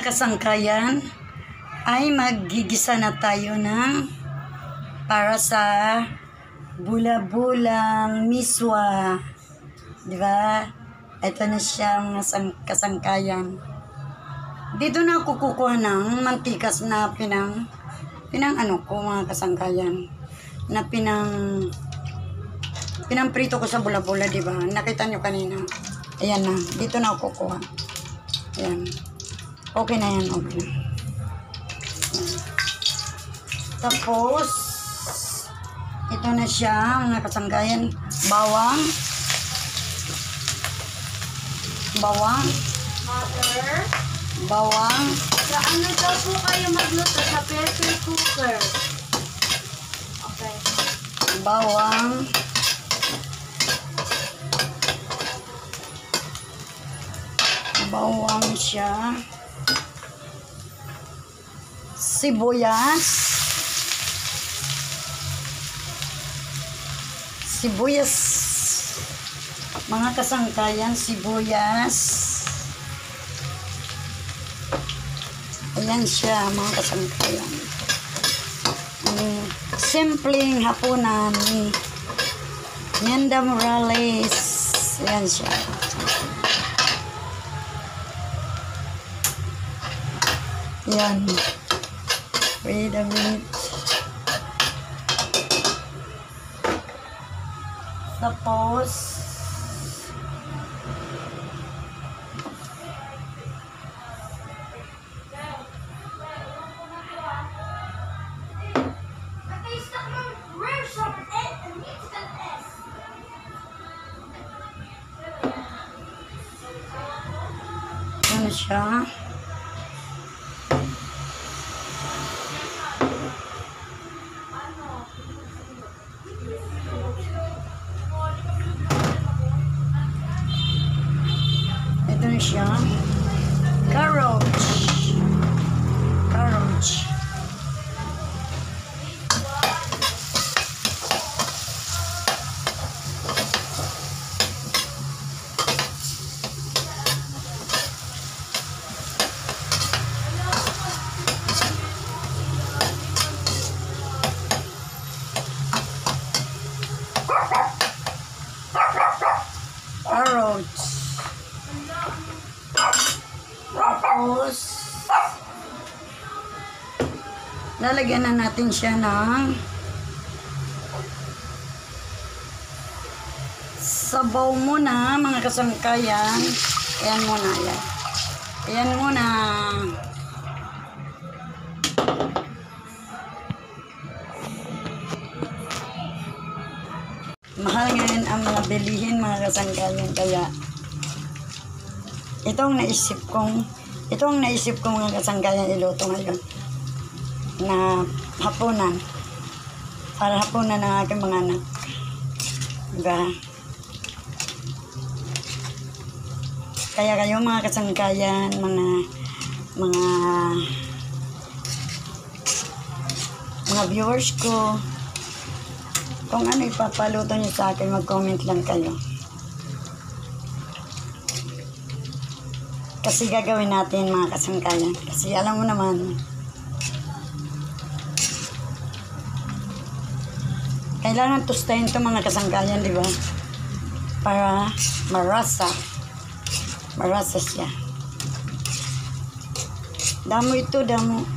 Mga kasangkayan, ay maggigisa na tayo ng para sa bula-bulang miswa. Di ba? Ito na siya mga kasangkayan. Dito na ako kukuha ng mantikas na pinang ano ko mga kasangkayan. Na pinamprito ko sa bula-bula, di ba? Nakita nyo kanina. Ayan na. Dito na ako kukuha. Ayan. Okay na yan, okay na. Tapos, ito na siya, mga kasangkayan. Bawang. Butter. Bawang. Sa ano daw po kayo magluto? Sa pressure cooker. Okay. Bawang. Bawang siya. Sibuyas. Sibuyas. Mga kasangkayan, sibuyas. Ayan siya, mga kasangkayan. Simpleng hapunan ni Menda Morales. Ayan siya. Ayan. Wait a minute. Tapos, ano siya? Ito na siya. Carrots. Tapos, lalagyan na natin siya ng sabaw muna, mga kasangkayan. Ayan muna, yan. Ayan muna. Mahal ngayon ang mga bilihin, mga kasangkayan. Kaya, itong naisip kong mga kasangkayan iluto ngayon na hapunan. Para hapunan ng aking mga anak. Diba? Kaya kayo mga kasangkayan, mga viewers ko, kung ano ipapaluto niyo sa akin, mag-comment lang kayo. Kasi gagawin natin mga kasangkayan. Kasi alam mo naman, kailangan tustahin ito mga kasangkayan, di ba? Para marasa. Marasa siya. Damo ito, damo.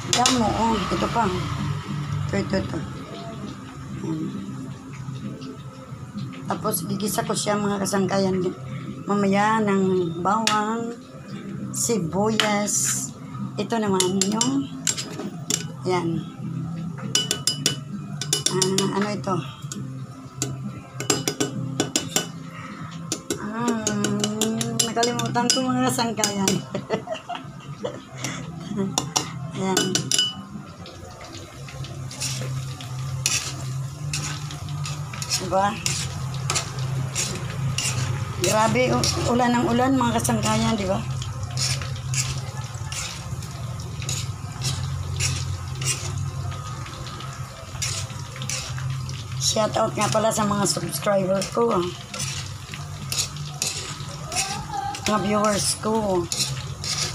Damo, oh. Ito pa. Ito. Tapos, gigisa ko siya mga kasangkayan. Mamaya ng bawang, sibuyas. Ito naman yung, yan. Ano ito? Nakalimutan ko mga kasangkayan. Yan. Diba? Grabe, ulan ng ulan mga kasangkayan, di ba? Shout out nga pala sa mga subscriber ko. Mga viewers ko.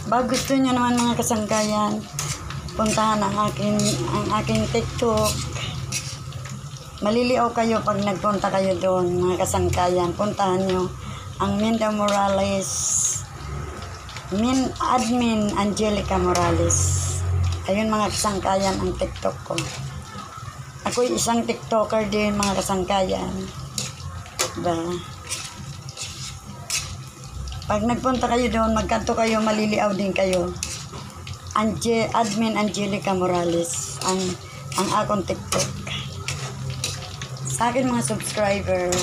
Bag gusto nyo naman mga kasangkayan, puntahan ang aking TikTok. Maliliaw kayo pag nagpunta kayo doon mga kasangkayan. Puntahan nyo ang Minda Morales, Admin Angelica Morales. Ayun mga kasangkayan ang TikTok ko. Ako'y isang TikToker din mga kasangkayan. Diba? Pag nagpunta kayo doon, magkanto kayo, maliliaw din kayo. Admin Angelica Morales ang akong TikTok. Sa akin mga subscriber.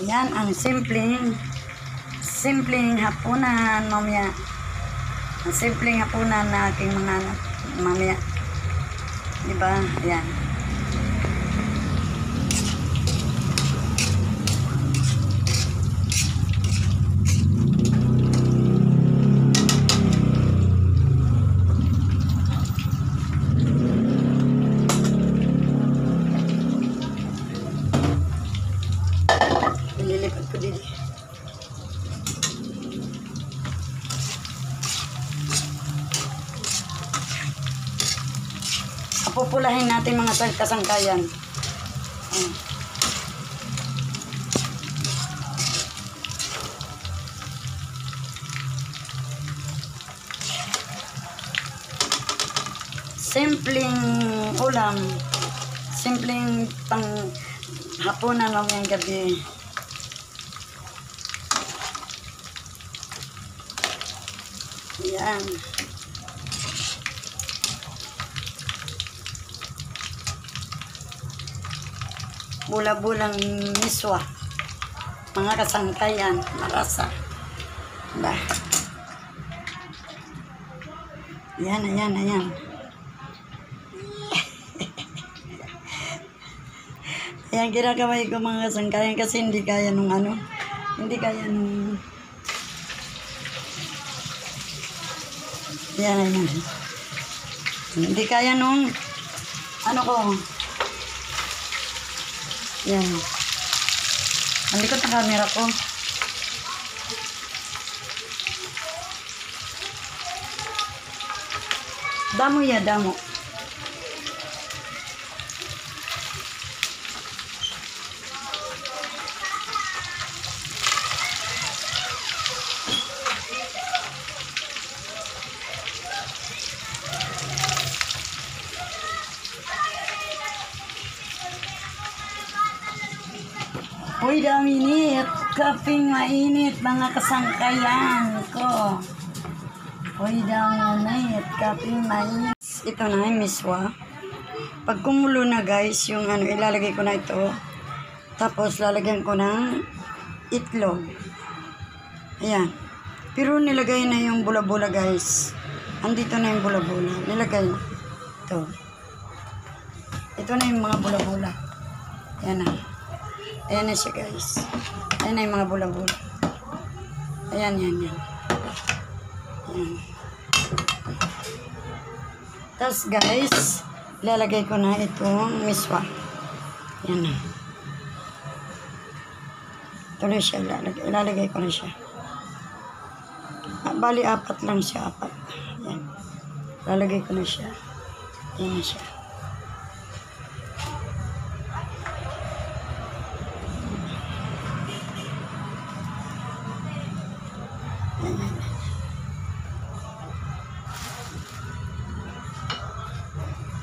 Yan ang simpleng hapunan mamaya. Ang simpleng hapunan na aking mga anak mamaya. Diba? Yan. Nililipat ko dito. Pupulahin natin mga kasangkayan. Simpleng ulam, simpleng pang hapunan mamayang gabi. Yan. Bula-bulang miswa. Mga kasangkayan, marasa. Bah. Ayan. Ayan, kinakamay ko mga kasangkayan kasi hindi kaya nung hindi kaya nung ayan. Hindi kaya nung ko. Yan. Ang likod ng camera ko. Damo ya, damo. Uy, dami init. Kaping mainit, mga kasangkayan ko. Uy, dami init. Kaping mainit. Ito na yung miswa. Pag kumulo na guys, yung ilalagay ko na ito. Tapos lalagyan ko ng itlog. Ayan. Pero nilagay na yung bula-bula guys. Andito na yung bula-bula. Nilagay na. Ito. Ito na yung mga bula-bula. Ayan na. Ayan na siya guys. Ayan na yung mga bula-bula. Ayan. Ayan. Tapos guys, lalagay ko na itong miswa. Ayan na. Ito na siya. Ilalagay ko na siya. Bali, 4 lang siya. 4. Ayan. Lalagay ko na siya. Ayan na siya.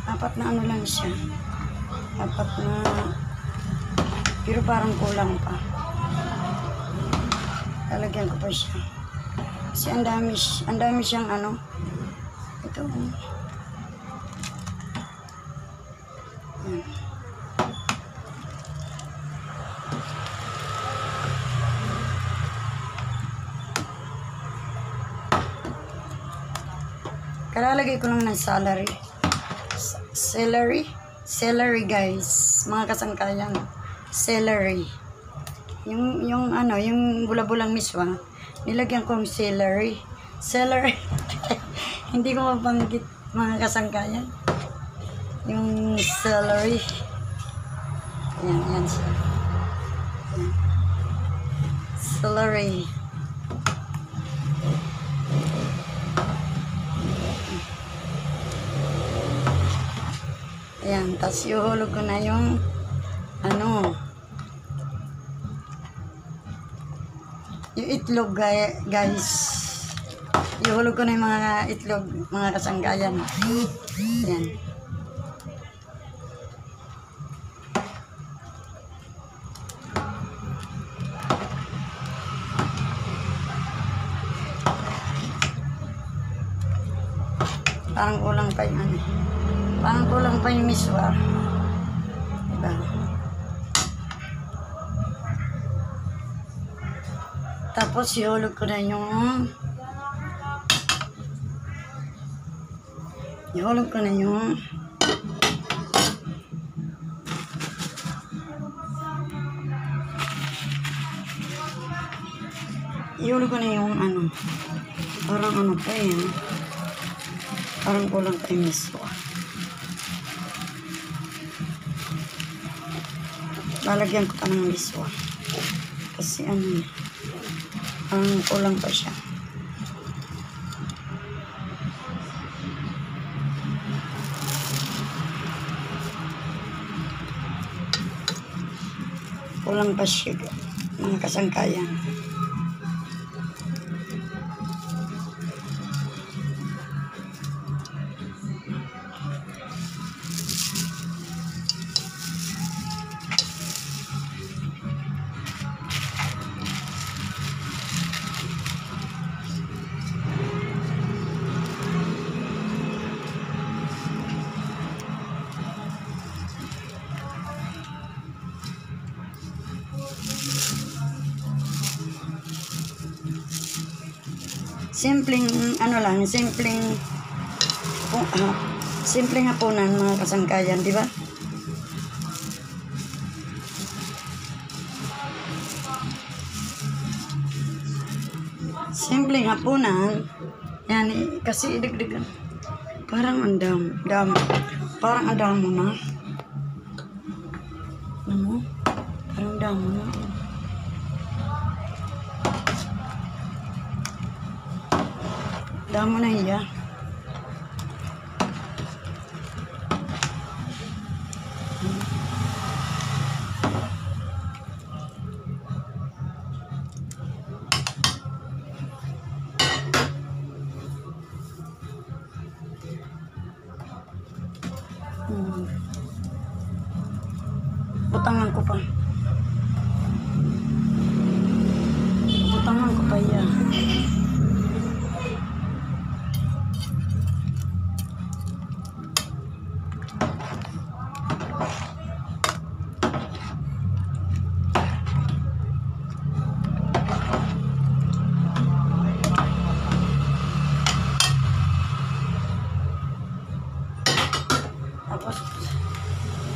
Apat na lang siya. 4 na. Pero parang kulang pa. Lalagyan ko pa siya. Kasi ang dami siyang ito. Kalalagay ko lang ng celery guys, mga kasangkayan, celery. Yung bula-bulang miswa, nilagyan ko ng celery. Hindi ko mabanggit mga kasangkayan. Yung celery. Celery. Ayan, tapos ihulog ko na yung ano, yung itlog guys. Ihulog ko na yung mga itlog, mga kasangkayan. Ayan. Parang kulang pa yung ano. Parang kulang pa yung miswa. Diba? Tapos ihulog ko na yung ano. Parang ano pa yun. Parang kulang pa yung miswa. Lalagyan ko pa ng miswa. Kasi ano, parang kulang pa siya. Kulang pa siya, mga kasangkayan. Simpleng ano lang, simpleng hapunan mga kasangkayan, di ba? Simpleng hapunan. Yan, kasi idagdagan. Parang ang dami. Parang ang dami na. Ano? Parang dami na. Damo na iya. Butangan ko pa. Butangan ko pa iya.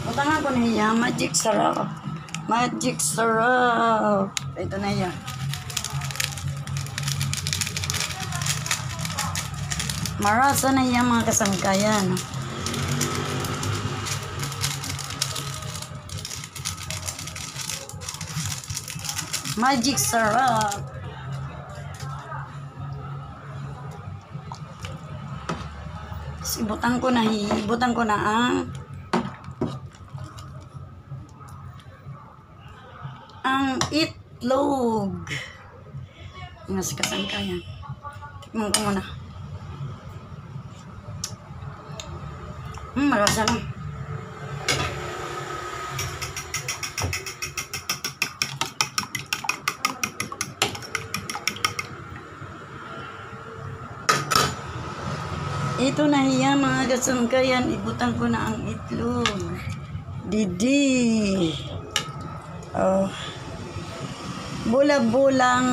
Butangan ko na iya, magic sarap. Magic sarap. Ito na iya. Marasa na iya mga kasangkayan. Magic sarap. Ibutan ko na ang itlog. Mga kasangkayan. Tikman ko muna. Marasa lang. Ito na iya mga kasangkayan. Ibutan ko na ang itlog. Didi. Oh. Bula-bulang.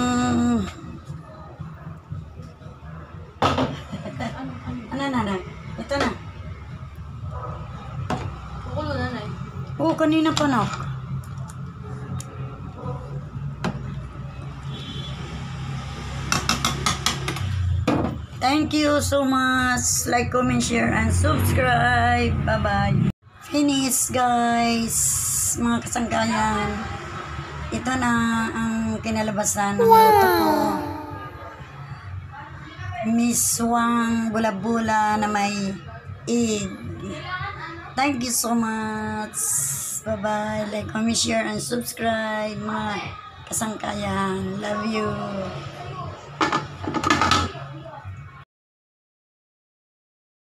Ano na? Ito na. Kukulo na na. Oo, kanina pa na. Thank you so much. Like, comment, share, and subscribe. Bye-bye. Finish, guys. mga kasangkayan. Ito na ang kinalabasan ng luto ko. Miswang bula-bula na may egg. Thank you so much. Bye-bye. Like, comment, share, and subscribe mga kasangkayan. Love you.